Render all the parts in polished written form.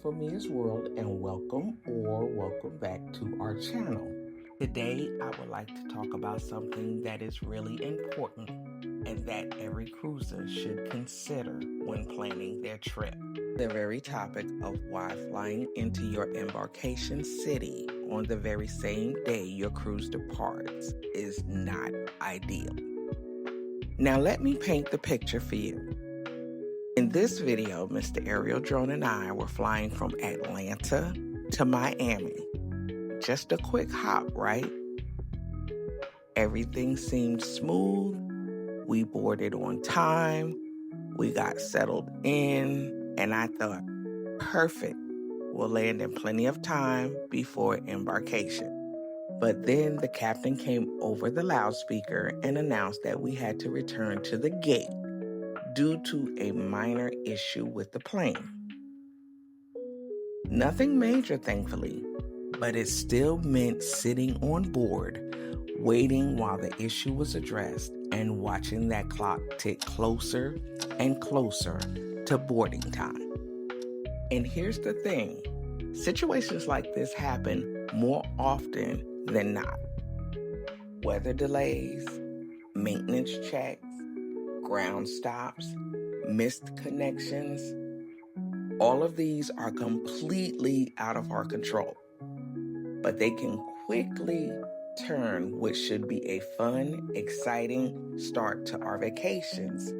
from Mia's World, and welcome back to our channel. Today, I would like to talk about something that is really important and that every cruiser should consider when planning their trip. The very topic of why flying into your embarkation city on the very same day your cruise departs is not ideal. Now, let me paint the picture for you. In this video, Mr. Aerial Drone and I were flying from Atlanta to Miami. Just a quick hop, right? Everything seemed smooth. We boarded on time. We got settled in, and I thought, perfect. We'll land in plenty of time before embarkation. But then the captain came over the loudspeaker and announced that we had to return to the gate due to a minor issue with the plane. Nothing major, thankfully, but it still meant sitting on board, waiting while the issue was addressed and watching that clock tick closer and closer to boarding time. And here's the thing, situations like this happen more often than not. Weather delays, maintenance checks, ground stops, missed connections, all of these are completely out of our control. But they can quickly turn what should be a fun, exciting start to our vacations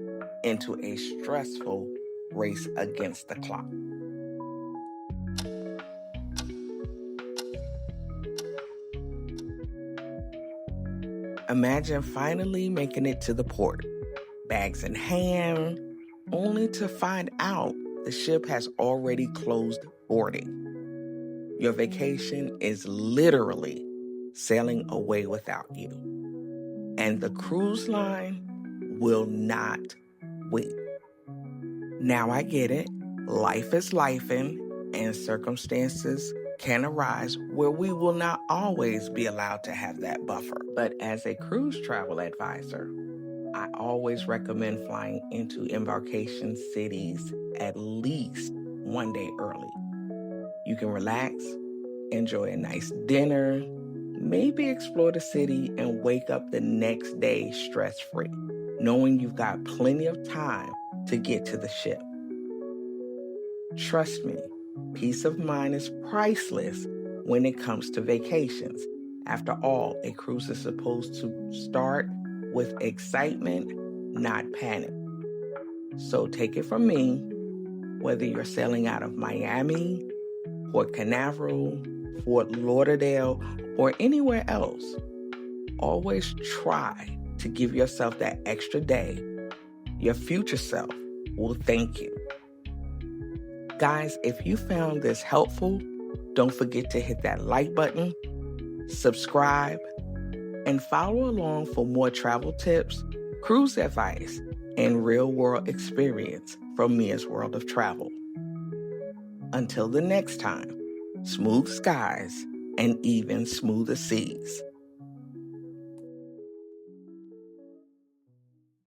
into a stressful race against the clock. Imagine finally making it to the port, bags in hand, only to find out the ship has already closed boarding. Your vacation is literally sailing away without you. And the cruise line will not wait. Now I get it. Life is lifing, and circumstances can arise where we will not always be allowed to have that buffer. But as a cruise travel advisor, I always recommend flying into embarkation cities at least one day early. You can relax, enjoy a nice dinner, maybe explore the city and wake up the next day stress-free, knowing you've got plenty of time to get to the ship. Trust me, peace of mind is priceless when it comes to vacations. After all, a cruise is supposed to start with excitement, not panic. So take it from me, whether you're sailing out of Miami, Port Canaveral, Fort Lauderdale, or anywhere else, always try to give yourself that extra day. Your future self will thank you. Guys, if you found this helpful, don't forget to hit that like button, subscribe, and follow along for more travel tips, cruise advice, and real-world experience from Mia's World of Travel. Until the next time, smooth skies and even smoother seas.